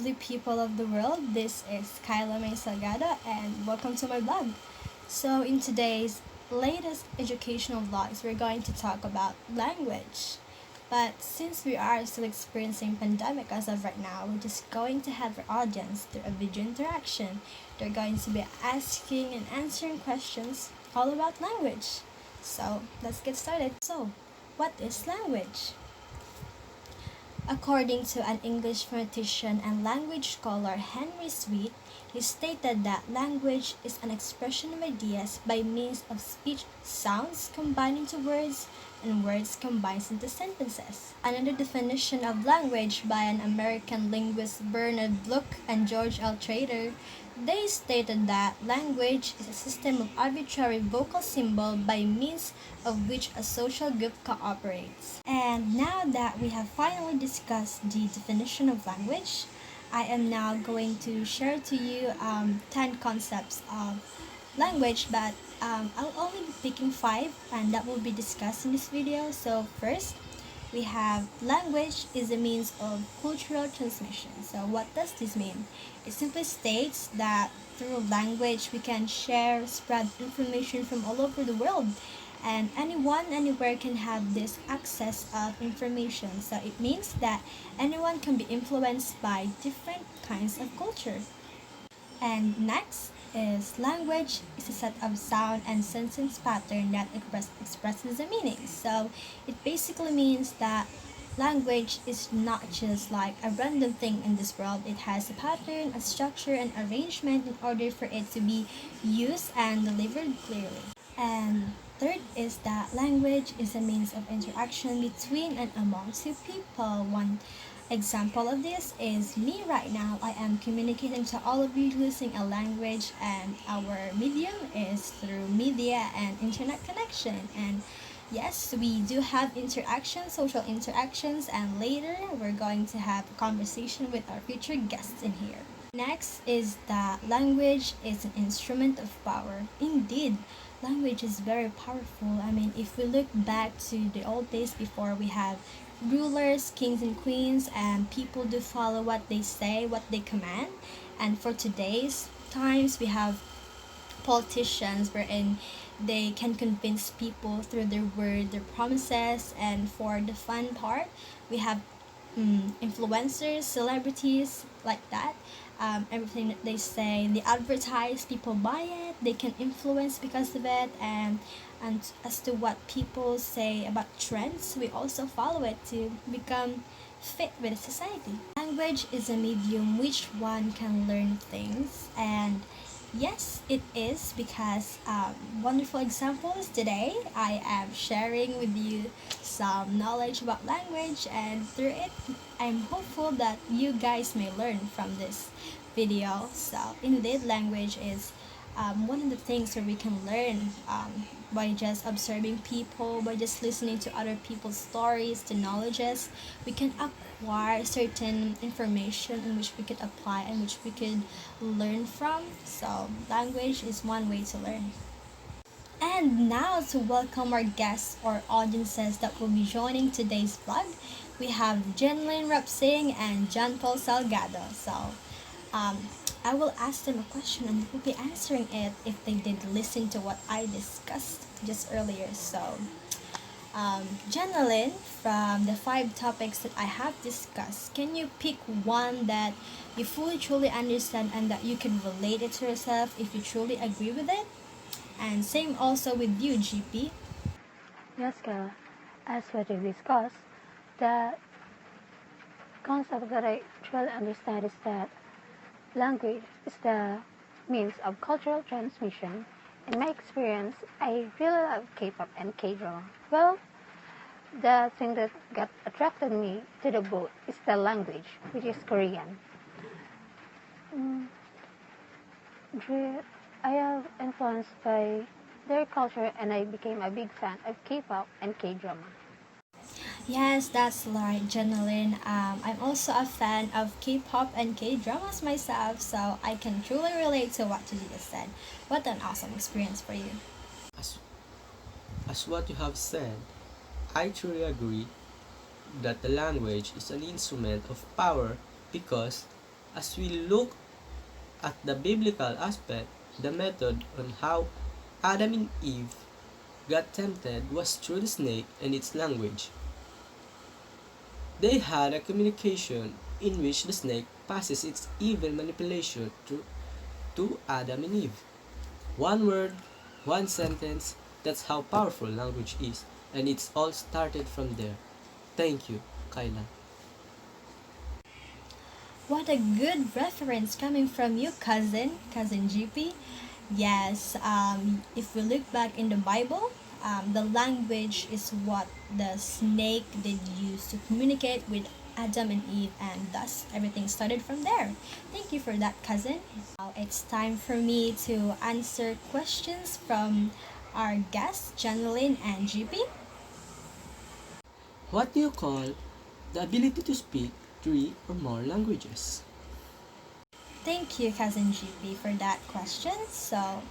lovely people of the world. This is Kyla May Salgado and welcome to my blog. So, in today's latest educational vlogs, we're going to talk about language. But since we are still experiencing pandemic as of right now, we're just going to have our audience through a video interaction. They're going to be asking and answering questions all about language. So, let's get started. So, what is language? According to an English mathematician and language scholar Henry Sweet, he stated that language is an expression of ideas by means of speech sounds combined into words and words combined into sentences. Another definition of language by an American linguist Bernard Bluck and George L. Trader, they stated that language is a system of arbitrary vocal symbol by means of which a social group cooperates. And now that we have finally discussed the definition of language, I am now going to share to you 10 concepts of language, but I'll only be picking 5 and that will be discussed in this video. So first, we have language is a means of cultural transmission. So what does this mean? It simply states that through language we can share, spread information from all over the world, and anyone anywhere can have this access of information. So it means that anyone can be influenced by different kinds of culture. And next is language is a set of sound and sentence pattern that expresses a meaning. So it basically means that language is not just like a random thing in this world. It has a pattern, a structure, and arrangement in order for it to be used and delivered clearly. And third is that language is a means of interaction between and among two people. One example of this is me right now. I am communicating to all of you using a language, and our medium is through media and internet connection. And yes, we do have interactions, social interactions, and later we're going to have a conversation with our future guests in here. Next is that language is an instrument of power. Indeed, language is very powerful. I mean, if we look back to the old days before, we have rulers, kings and queens, and people do follow what they say, what they command. And for today's times, we have politicians wherein they can convince people through their word, their promises. And for the fun part, we have influencers, celebrities like that. Everything that they say, they advertise, people buy it, they can influence because of it. And as to what people say about trends, we also follow it to become fit with society. Language is a medium which one can learn things, and yes, it is, because wonderful examples today. I am sharing with you some knowledge about language, and through it, I'm hopeful that you guys may learn from this video. So, indeed, language is one of the things where we can learn by just observing people, by just listening to other people's stories, to knowledges. We can acquire certain information in which we could apply and which we could learn from. So language is one way to learn. And now to welcome our guests or audiences that will be joining today's vlog, we have Jenlyn Rapsing and John Paul Salgado. So I will ask them a question and they will be answering it if they did listen to what I discussed just earlier. So, Jenalyn, from the 5 topics that I have discussed, can you pick one that you fully truly understand and that you can relate it to yourself if you truly agree with it? And same also with you, GP. Yes, Kara. As what you discussed, the concept that I truly understand is that language is the means of cultural transmission. In my experience, I really love K-pop and K-drama. Well, the thing that got attracted me to the both is the language, which is Korean. I have influenced by their culture, and I became a big fan of K-pop and K-drama. Yes, that's right, Jenalyn. I'm also a fan of K-pop and K-dramas myself, so I can truly relate to what you just said. What an awesome experience for you. As, as what you have said, I truly agree that the language is an instrument of power because As we look at the biblical aspect, the method on how Adam and Eve got tempted was through the snake and its language. They had a communication in which the snake passes its evil manipulation to Adam and Eve. One word, one sentence, that's how powerful language is, and it's all started from there. Thank you, Kyla. What a good reference coming from you, cousin GP. Yes, if we look back in the Bible, the language is what the snake did use to communicate with Adam and Eve, and thus everything started from there. Thank you for that, cousin. Now it's time for me to answer questions from our guests, Janeline and GP. What do you call the ability to speak three or more languages? Thank you, cousin GP, for that question. So,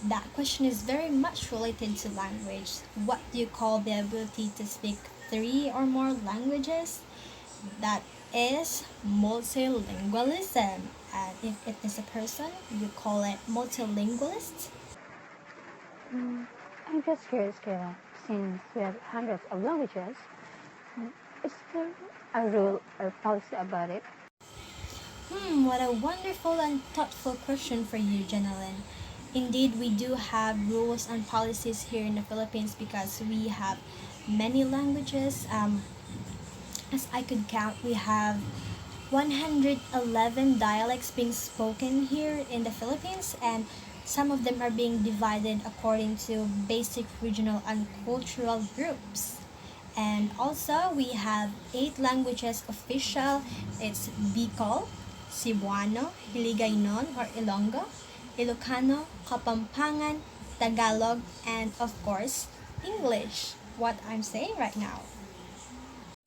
that question is very much related to language. What do you call the ability to speak three or more languages? That is multilingualism. And if it is a person, you call it multilingualist. Mm, I'm just curious, Kayla, since we have hundreds of languages, is there a rule or policy about it? What a wonderful and thoughtful question for you, Janelin. Indeed, we do have rules and policies here in the Philippines because we have many languages. As I could count, we have 111 dialects being spoken here in the Philippines, and some of them are being divided according to basic regional and cultural groups. And also, we have 8 languages official. It's Bicol, Cebuano, Hiligaynon or Ilonggo, Ilocano, Kapampangan, Tagalog, and of course, English, what I'm saying right now.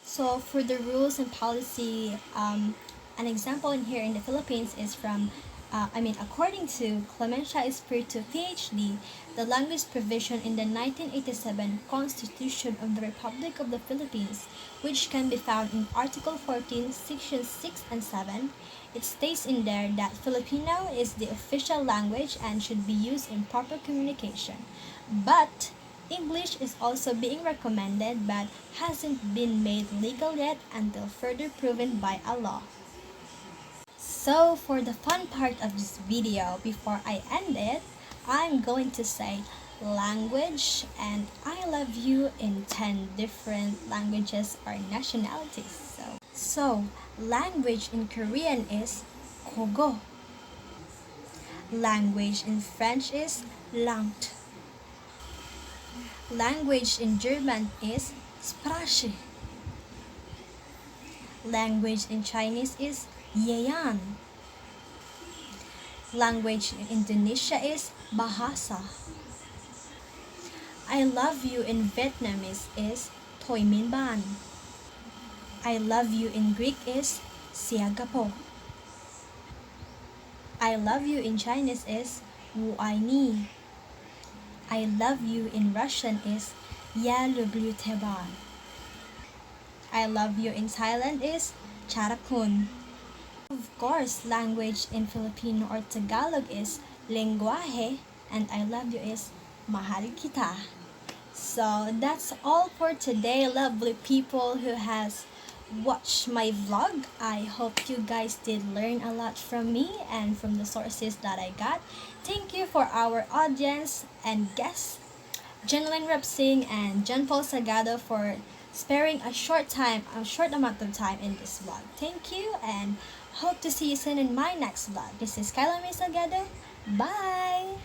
So for the rules and policy, an example in here in the Philippines is from, according to Clemencia Espiritu, PhD, the language provision in the 1987 Constitution of the Republic of the Philippines, which can be found in Article 14, Sections 6 and 7, it states in there that Filipino is the official language and should be used in proper communication. But English is also being recommended but hasn't been made legal yet until further proven by a law. So for the fun part of this video, before I end it, I'm going to say language and I love you in 10 different languages or nationalities. So language in Korean is kogo. Language in French is langue. Language in German is Sprache. Language in Chinese is Yayan. Language in Indonesia is Bahasa. I love you in Vietnamese is Toi Min Ban. I love you in Greek is Siagapo. I love you in Chinese is Wu Ai Ni. I love you in Russian is Ya lublю тебя. I love you in Thailand is Charakun. Of course, language in Filipino or Tagalog is lenguaje, and I love you is mahal kita. So that's all for today, lovely people who has watched my vlog. I hope you guys did learn a lot from me and from the sources that I got. Thank you for our audience and guests, Jenlyn Repsing and John Paul Sagado, for sparing a short amount of time in this vlog. Thank you and hope to see you soon in my next vlog. This is Kyla May Salgado. Bye!